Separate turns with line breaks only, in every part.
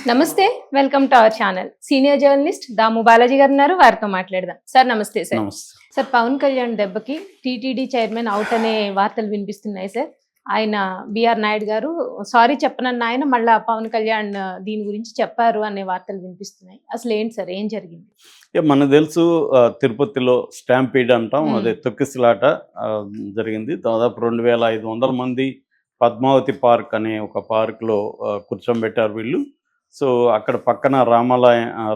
నమస్తే. Welcome to our channel. Senior journalist Damu Balaji గారు ఉన్నారు. వారితో మాట్లాడదాం. సార్ నమస్తే సార్.
నమస్తే.
సార్ పవన్ కళ్యాణ్ దెబ్బకి టీటీడీ చైర్మన్ అవుట్ అనే వార్తలు వినిపిస్తున్నాయి సార్. ఆయన బిఆర్ నాయుడు గారు సారీ చెప్పనన్న ఆయన మళ్ళా పవన్ కళ్యాణ్ దీని గురించి చెప్పారు అనే వార్తలు వినిపిస్తున్నాయి. అసలు ఏంటి సార్, ఏం జరిగింది?
మనకు తెలుసు తిరుపతిలో స్టాంపీడ్ అంటాం, అదే తొక్కిసలాట జరిగింది. దాదాపు 2500 మంది పద్మావతి పార్క్ అనే ఒక పార్క్లో కూర్చోబెట్టారు వీళ్ళు. సో అక్కడ పక్కన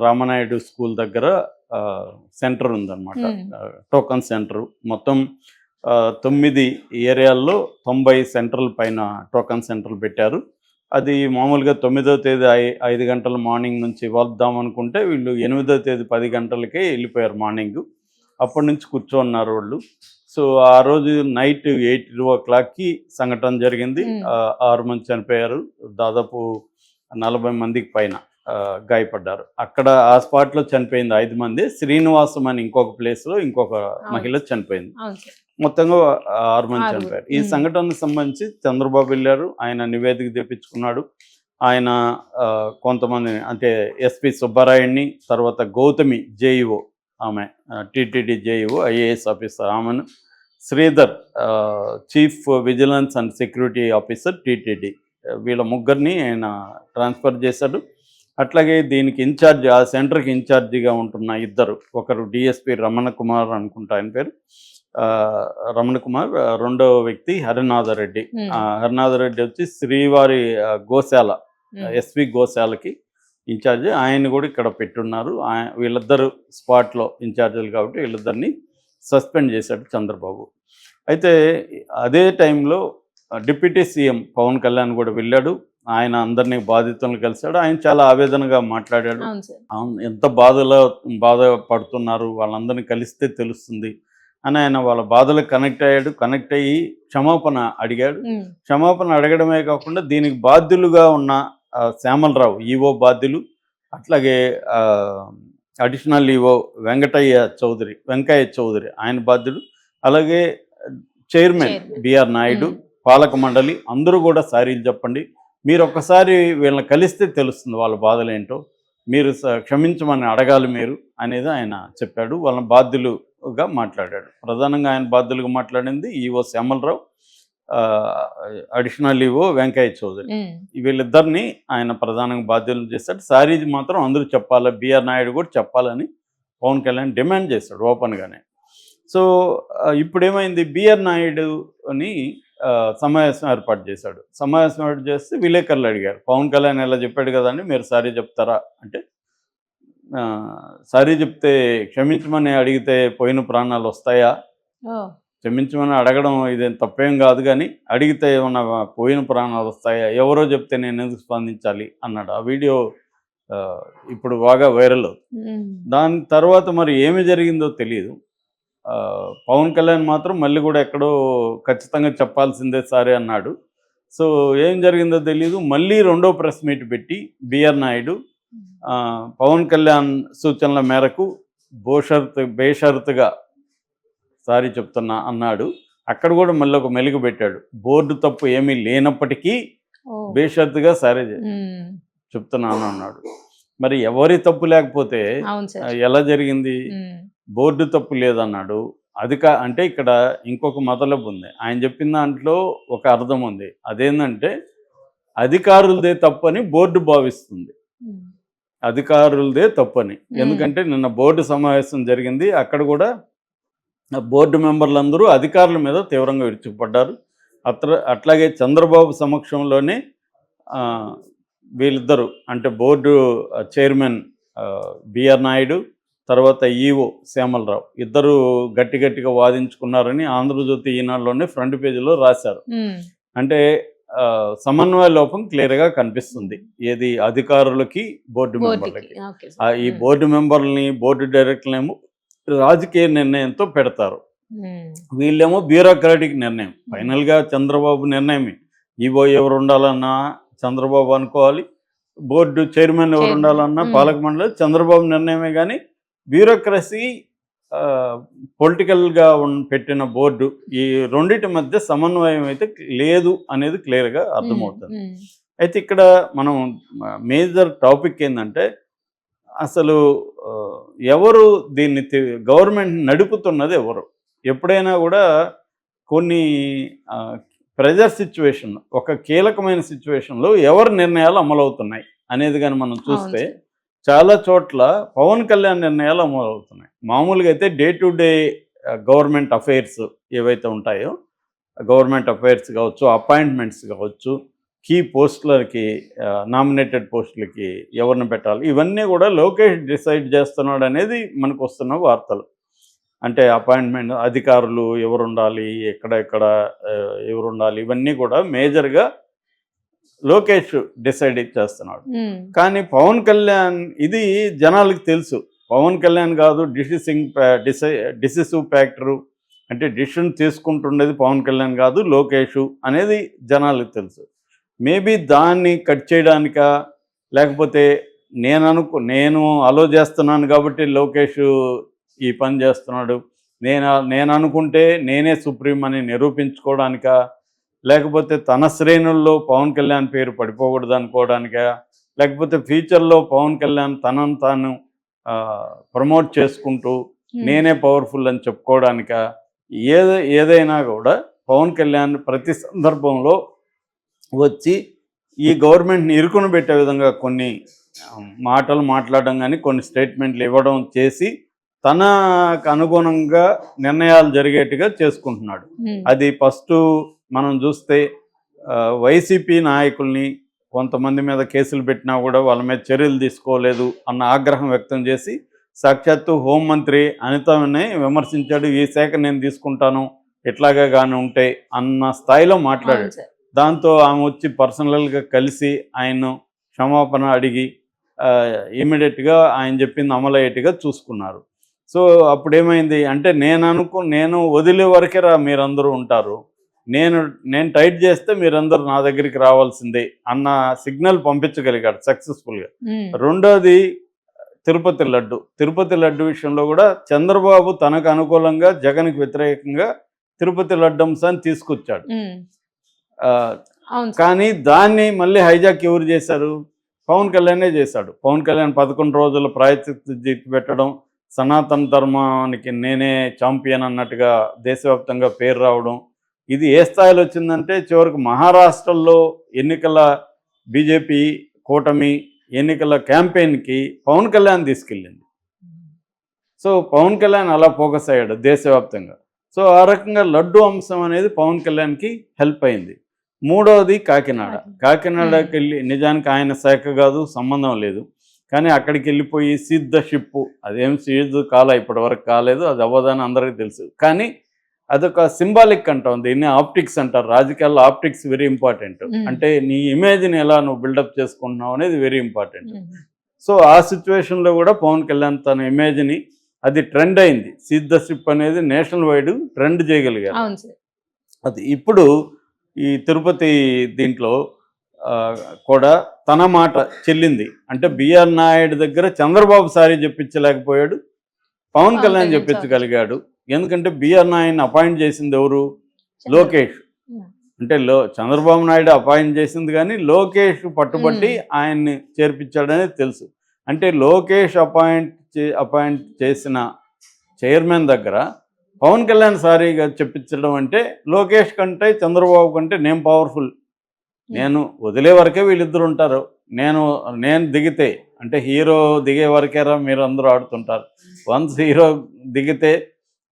రామనాయుడు స్కూల్ దగ్గర సెంటర్ ఉందన్నమాట, టోకన్ సెంటర్. మొత్తం 9 ఏరియాల్లో 90 సెంటర్ల పైన టోకన్ సెంటర్లు పెట్టారు. అది మామూలుగా 9వ తేదీ 5 గంటల మార్నింగ్ నుంచి వద్దాం అనుకుంటే వీళ్ళు 8వ తేదీ 10 గంటలకే వెళ్ళిపోయారు మార్నింగ్. అప్పటి నుంచి కూర్చోన్నారు వాళ్ళు. సో ఆ రోజు నైట్ 8:00కి సంఘటన జరిగింది. 6 మంది చనిపోయారు, దాదాపు 40 మందికి పైన గాయపడ్డారు. అక్కడ ఆ స్పాట్లో చనిపోయింది 5 మంది. శ్రీనివాసం అని ఇంకొక ప్లేస్లో ఇంకొక మహిళ చనిపోయింది. మొత్తంగా 6 మంది చనిపోయారు. ఈ సంఘటనకు సంబంధించి చంద్రబాబు వెళ్ళారు, ఆయన నివేదిక తెప్పించుకున్నాడు. ఆయన కొంతమంది అంటే ఎస్పి సుబ్బారాయుడిని, తర్వాత గౌతమి జేఈఓ, ఆమె టీటీడీ జేఈఓ ఐఏఎస్ ఆఫీసర్, ఆమెను, Sridhar chief vigilance and security officer TTD, వీళ్ళ ముగ్గురిని ఆయన ట్రాన్స్ఫర్ చేశాడు. అట్లాగే దీనికి ఇన్ఛార్జ్, ఆ సెంటర్కి ఇన్ఛార్జిగా ఉంటున్న ఇద్దరు, ఒకరు డిఎస్పి రమణ కుమార్ అనుకుంటా ఆయన పేరు, రమణ కుమార్, రెండవ వ్యక్తి హరినాథరెడ్డి. హరినాథరెడ్డి వచ్చి శ్రీవారి గోశాల, ఎస్వి గోశాలకి ఇన్ఛార్జి. ఆయన కూడా ఇక్కడ పెట్టున్నారు. వీళ్ళిద్దరు స్పాట్లో ఇన్ఛార్జీలు కాబట్టి వీళ్ళిద్దరిని సస్పెండ్ చేశాడు చంద్రబాబు. అయితే అదే టైంలో డిప్యూటీ సీఎం పవన్ కళ్యాణ్ కూడా వెళ్ళాడు. ఆయన అందరినీ బాధితులను కలిశాడు. ఆయన చాలా ఆవేదనగా మాట్లాడాడు. ఎంత బాధపడుతున్నారు, వాళ్ళందరినీ కలిస్తే తెలుస్తుంది అని ఆయన వాళ్ళ బాధలకు కనెక్ట్ అయ్యాడు. కనెక్ట్ అయ్యి క్షమాపణ అడిగాడు. క్షమాపణ అడగడమే కాకుండా దీనికి బాధ్యులుగా ఉన్న శ్యామలరావు ఈవో బాధ్యులు, అట్లాగే అడిషనల్ ఈవో వెంకయ్య చౌదరి ఆయన బాధ్యులు, అలాగే చైర్మన్ బిఆర్ నాయుడు, పాలక మండలి అందరూ కూడా సారీలు చెప్పండి, మీరు ఒక్కసారి వీళ్ళని కలిస్తే తెలుస్తుంది వాళ్ళ బాధలు ఏంటో, మీరు క్షమించమని అడగాలి మీరు అనేది ఆయన చెప్పాడు. వాళ్ళని బాధ్యులుగా మాట్లాడాడు. ప్రధానంగా ఆయన బాధ్యులుగా మాట్లాడింది EO Syamala Rao, additional EO Venkaiah Chowdary. వీళ్ళిద్దరిని ఆయన ప్రధానంగా బాధ్యులను చేశాడు. సారీ మాత్రం అందరూ చెప్పాలి, బిఆర్ నాయుడు కూడా చెప్పాలని పవన్ కళ్యాణ్ డిమాండ్ చేశాడు ఓపెన్గానే. సో ఇప్పుడు ఏమైంది, బిఆర్ నాయుడుని సమావేశం ఏర్పాటు చేశాడు. సమావేశం ఏర్పాటు చేస్తే విలేకరులు అడిగారు, పవన్ కళ్యాణ్ ఇలా చెప్పాడు కదండి, మీరు సారీ చెప్తారా అంటే, సారీ చెప్తే క్షమించమని అడిగితే పోయిన ప్రాణాలు వస్తాయా, క్షమించమని అడగడం ఇదేం తప్పేం కాదు, కానీ అడిగితే ఏమన్నా పోయిన ప్రాణాలు వస్తాయా, ఎవరో చెప్తే నేను ఎందుకు స్పందించాలి అన్నాడు. ఆ వీడియో ఇప్పుడు బాగా వైరల్ అవుతుంది. దాని తర్వాత మరి ఏమి జరిగిందో తెలియదు. పవన్ కళ్యాణ్ మాత్రం మళ్ళీ కూడా ఎక్కడో ఖచ్చితంగా చెప్పాల్సిందే సారీ అన్నాడు. సో ఏం జరిగిందో తెలియదు. మళ్ళీ రెండో ప్రెస్ మీట్ పెట్టి బిఆర్ నాయుడు పవన్ కళ్యాణ్ సూచనల మేరకు బేషరతుగా సారీ చెప్తున్నా అన్నాడు. అక్కడ కూడా మళ్ళీ ఒక మెలుగు పెట్టాడు, బోర్డు తప్పు ఏమీ లేనప్పటికీ బేషరతుగా సారీ చెప్తున్నాను అన్నాడు. మరి ఎవరి తప్పు లేకపోతే ఎలా జరిగింది? బోర్డు తప్పు లేదన్నాడు. అంటే ఇక్కడ ఇంకొక మతలబు ఉంది. ఆయన చెప్పిన దాంట్లో ఒక అర్థం ఉంది. అదేంటంటే అధికారులదే తప్పని బోర్డు భావిస్తుంది. అధికారులదే తప్పని. ఎందుకంటే నిన్న బోర్డు సమావేశం జరిగింది. అక్కడ కూడా బోర్డు మెంబర్లందరూ అధికారుల మీద తీవ్రంగా విరుచుకుపడ్డారు. అట్లాగే చంద్రబాబు సమక్షంలోనే వీళ్ళిద్దరూ, అంటే బోర్డు చైర్మన్ బిఆర్ నాయుడు, తర్వాత ఈవో శ్యామలరావు, ఇద్దరు గట్టిగా వాదించుకున్నారని ఆంధ్రజ్యోతి ఈనాడులోనే ఫ్రంట్ పేజీలో రాశారు. అంటే సమన్వయ లోపం క్లియర్గా కనిపిస్తుంది. ఏది అధికారులకి బోర్డు మెంబర్లకి. ఈ బోర్డు మెంబర్లని, బోర్డు డైరెక్టర్లేమో రాజకీయ నిర్ణయంతో పెడతారు, వీళ్ళేమో బ్యూరోక్రాటిక్ నిర్ణయం. ఫైనల్గా చంద్రబాబు నిర్ణయమే. ఈవో ఎవరు ఉండాలన్నా చంద్రబాబు అనుకోవాలి, బోర్డు చైర్మన్ ఎవరు ఉండాలన్నా పాలక మండలి చంద్రబాబు నిర్ణయమే. కానీ బ్యూరోక్రసీ, పొలిటికల్గా పెట్టిన బోర్డు, ఈ రెండింటి మధ్య సమన్వయం అయితే లేదు అనేది క్లియర్గా అర్థమవుతుంది. అయితే ఇక్కడ మనం మేజర్ టాపిక్ ఏంటంటే అసలు ఆ, ఎవరు దీన్ని గవర్నమెంట్ నడుపుతున్నది ఎవరు? ఎప్పుడైనా కూడా కొన్ని ప్రెజర్ సిచ్యువేషన్, ఒక కీలకమైన సిచ్యువేషన్లో ఎవరి నిర్ణయాలు అమలవుతున్నాయి అనేది కానీ మనం
అవును
చూస్తే
సార్.
చాలా చోట్ల పవన్ కళ్యాణ్ నిర్ణయాలు అమలవుతున్నాయి. మామూలుగా అయితే day to day government affairs ఏవైతే ఉంటాయో, గవర్నమెంట్ అఫైర్స్ కావచ్చు, అపాయింట్మెంట్స్ కావచ్చు, కీ పోస్టులకి నామినేటెడ్ పోస్టులకి ఎవరిని పెట్టాలి, ఇవన్నీ కూడా లోకేష్ డిసైడ్ చేస్తున్నాడు అనేది మనకు వస్తున్న వార్తలు. అంటే అపాయింట్మెంట్ అధికారులు ఎవరు ఉండాలి, ఎక్కడ ఎవరు ఉండాలి, ఇవన్నీ కూడా మేజర్గా లోకేష్ డిసైడ్ చేస్తున్నాడు.
ఉమ్,
కానీ పవన్ కళ్యాణ్ ఇది జనాలకు తెలుసు. పవన్ కళ్యాణ్ కాదు డిసిసివ్ ఫ్యాక్టరు, అంటే డిసిషన్ తీసుకుంటుండేది పవన్ కళ్యాణ్ కాదు లోకేష్ అనేది జనాలకు తెలుసు. మేబీ దాన్ని కట్ చేయడానికా, లేకపోతే నేను అలో చేస్తున్నాను కాబట్టి లోకేష్ ఈ పని చేస్తున్నాడు, నేను అనుకుంటే నేనే సుప్రీం అని నిరూపించుకోవడానికా, లేకపోతే తన శ్రేణుల్లో పవన్ కళ్యాణ్ పేరు పడిపోకూడదు అనుకోవడానికా, లేకపోతే ఫ్యూచర్లో పవన్ కళ్యాణ్ తనను తాను ప్రమోట్ చేసుకుంటూ నేనే పవర్ఫుల్ అని చెప్పుకోవడానికా, ఏదైనా కూడా పవన్ కళ్యాణ్ ప్రతి సందర్భంలో వచ్చి ఈ గవర్నమెంట్ని ఇరుకుని పెట్టే విధంగా కొన్ని మాటలు మాట్లాడడం కానీ, కొన్ని స్టేట్మెంట్లు ఇవ్వడం చేసి తనకు అనుగుణంగా నిర్ణయాలు జరిగేట్టుగా చేసుకుంటున్నాడు.
ఉమ్,
అది ఫస్ట్ మనం చూస్తే వైసీపీ నాయకుల్ని కొంతమంది మీద కేసులు పెట్టినా కూడా వాళ్ళ మీద చర్యలు తీసుకోలేదు అన్న ఆగ్రహం వ్యక్తం చేసి సాక్షాత్తు హోంమంత్రి అనితని విమర్శించాడు. ఈ శాఖ నేను తీసుకుంటాను ఇట్లాగా కానీ ఉంటే అన్న స్థాయిలో మాట్లాడాడు.
అవును సార్.
దాంతో ఆమె వచ్చి పర్సనల్గా కలిసి ఆయన్ను క్షమాపణ అడిగి ఇమ్మీడియట్గా ఆయన చెప్పింది అమలయ్యేట్టుగా చూసుకున్నారు. సో అప్పుడు ఏమైంది అంటే నేను వదిలే వరకే మీరందరూ ఉంటారు, నేను టైట్ చేస్తే మీరందరూ నా దగ్గరికి రావాల్సిందే అన్న సిగ్నల్ పంపించగలిగాడు సక్సెస్ఫుల్గా.
ఉమ్,
రెండోది తిరుపతి లడ్డు విషయంలో కూడా చంద్రబాబు తనకు అనుకూలంగా జగన్కి వ్యతిరేకంగా తిరుపతి లడ్డు అంశాన్ని తీసుకొచ్చాడు.
ఉమ్,
ఆ,
అవును సార్.
కానీ దాన్ని మళ్ళీ హైజాక్ ఎవరు చేశారు? పవన్ కళ్యాణే చేశాడు. పవన్ కళ్యాణ్ 11 రోజుల ప్రాయశ్చిత్త పెట్టడం, సనాతన ధర్మానికి నేనే ఛాంపియన్ అన్నట్టుగా దేశవ్యాప్తంగా పేరు రావడం, ఇది ఏ స్థాయిలో వచ్చిందంటే చివరికి మహారాష్ట్రలో ఎన్నికల బీజేపీ కూటమి ఎన్నికల క్యాంపెయిన్కి పవన్ కళ్యాణ్ తీసుకెళ్ళింది. సో పవన్ కళ్యాణ్ అలా ఫోకస్ అయ్యాడు దేశవ్యాప్తంగా. సో ఆ రకంగా లడ్డు అంశం అనేది పవన్ కళ్యాణ్కి హెల్ప్ అయింది. మూడవది కాకినాడకి వెళ్ళి, నిజానికి ఆయన శాఖ కాదు, సంబంధం లేదు, కానీ అక్కడికి వెళ్ళిపోయి సీజ్ ద షిప్, అదేం సీజ్ ఇప్పటి వరకు కాలేదు, అది అవ్వదని అందరికీ తెలుసు. కానీ అదొక సింబాలిక్ అంటాం, దీన్ని ఆప్టిక్స్ అంటారు. రాజకీయాల్లో ఆప్టిక్స్ వెరీ ఇంపార్టెంట్. అంటే నీ ఇమేజ్ని ఎలా నువ్వు బిల్డప్ చేసుకుంటున్నావు అనేది వెరీ ఇంపార్టెంట్. సో ఆ సిచ్యువేషన్లో కూడా పవన్ కళ్యాణ్ తన ఇమేజ్ని, అది ట్రెండ్ అయింది. సీజ్ ద షిప్ అనేది నేషనల్ వైడ్ ట్రెండ్ చేయగలిగారు.
అవును సార్.
అది ఇప్పుడు ఈ తిరుపతి దీంట్లో కూడా తన మాట చెల్లింది. అంటే బిఆర్ నాయుడు దగ్గర చంద్రబాబు సారీ చెప్పించలేకపోయాడు, పవన్ కళ్యాణ్ చెప్పించగలిగాడు. ఎందుకంటే బిఆర్ నాయుడిని అపాయింట్ చేసింది ఎవరు? లోకేష్. అంటే చంద్రబాబు నాయుడు అపాయింట్ చేసింది, కానీ లోకేష్ పట్టుబట్టి ఆయన్ని చేర్పించాడనేది తెలుసు. అంటే లోకేష్ అపాయింట్ చేసిన చైర్మన్ దగ్గర పవన్ కళ్యాణ్ సారీగా చెప్పించడం అంటే లోకేష్ కంటే చంద్రబాబు కంటే నేను పవర్ఫుల్, నేను వదిలే వరకే వీళ్ళిద్దరు ఉంటారు, నేను దిగితే, అంటే హీరో దిగే వరకేరా మీరు అందరూ ఆడుతుంటారు, వన్స్ హీరో దిగితే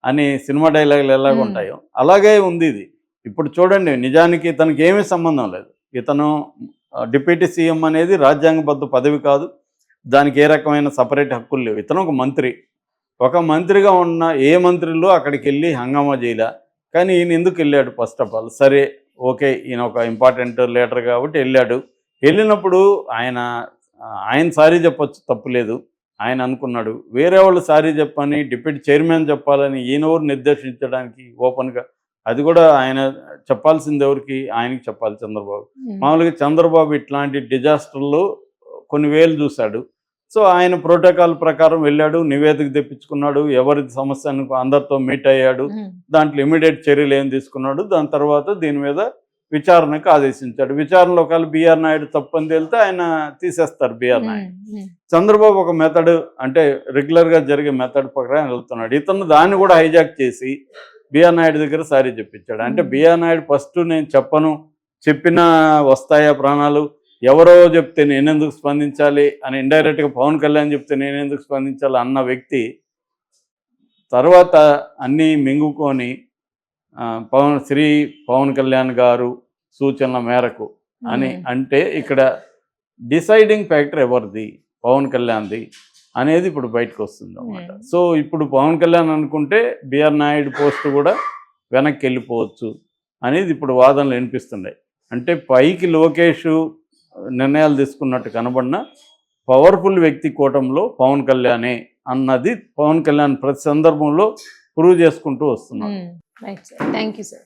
అని సినిమా డైలాగులు ఎలాగ ఉంటాయో అలాగే ఉంది ఇది. ఇప్పుడు చూడండి, నిజానికి ఇతనికి ఏమీ సంబంధం లేదు. ఇతను డిప్యూటీ సీఎం అనేది రాజ్యాంగబద్ధ పదవి కాదు, దానికి ఏ రకమైన సపరేట్ హక్కులు లేవు. ఇతను ఒక మంత్రిగా ఉన్న ఏ మంత్రిలో అక్కడికి వెళ్ళి హంగామా చేయలే. కానీ ఈయన ఎందుకు వెళ్ళాడు? ఫస్ట్ ఆఫ్ ఆల్ సరే ఓకే, ఈయన ఒక ఇంపార్టెంట్ లీడర్ కాబట్టి వెళ్ళాడు. వెళ్ళినప్పుడు ఆయన సారీ చెప్పొచ్చు, తప్పులేదు. ఆయన అనుకున్నాడు వేరే వాళ్ళు సారీ చెప్పని, డిప్యూటీ చైర్మన్ చెప్పాలని ఈయనెవరు నిర్దేశించడానికి ఓపెన్గా, అది కూడా ఆయన చెప్పాల్సింది ఎవరికి? ఆయనకి చెప్పాలి, చంద్రబాబు. మామూలుగా చంద్రబాబు ఇట్లాంటి డిజాస్టర్లు కొన్ని వేలు చూశాడు. సో ఆయన ప్రోటోకాల్ ప్రకారం వెళ్ళాడు, నివేదిక తెప్పించుకున్నాడు, ఎవరి సమస్యను అందరితో మీట్ అయ్యాడు, దాంట్లో ఇమీడియట్ చర్యలు ఏం తీసుకున్నాడు, దాని తర్వాత దీని మీద విచారణకు ఆదేశించాడు. విచారణలో ఒకవేళ బిఆర్ నాయుడు తప్పని తేలితే ఆయన తీసేస్తారు బిఆర్ నాయుడు. చంద్రబాబు ఒక మెథడ్ అంటే రెగ్యులర్గా జరిగే మెథడ్ ప్రకారం వెళ్తున్నాడు. ఇతను దాన్ని కూడా హైజాక్ చేసి బిఆర్ నాయుడు దగ్గర సారీ చెప్పించాడు. అంటే బిఆర్ నాయుడు ఫస్ట్ నేను చెప్పను, చెప్పినా వస్తాయా ప్రాణాలు, ఎవరో చెప్తే నేనెందుకు స్పందించాలి అని ఇండైరెక్ట్గా పవన్ కళ్యాణ్ చెప్తే నేనెందుకు స్పందించాలి అన్న వ్యక్తి తర్వాత అన్నీ మింగుకొని పవన్ కళ్యాణ్ గారు సూచనల మేరకు అని అంటే ఇక్కడ డిసైడింగ్ ఫ్యాక్టర్ ఎవరిది, పవన్ కళ్యాణ్ది అనేది ఇప్పుడు బయటకు వస్తుంది అన్నమాట. సో ఇప్పుడు పవన్ కళ్యాణ్ అనుకుంటే బిఆర్ నాయుడు పోస్ట్ కూడా వెనక్కి వెళ్ళిపోవచ్చు అనేది ఇప్పుడు వాదనలు వినిపిస్తున్నాయి. అంటే పైకి లోకేష్ నిర్ణయాలు తీసుకున్నట్టు కనబడిన పవర్ఫుల్ వ్యక్తి కూటమిలో పవన్ కళ్యాణే అన్నది పవన్ కళ్యాణ్ ప్రతి సందర్భంలో ప్రూవ్ చేసుకుంటూ వస్తున్నాడు.
Right sir, thank you sir.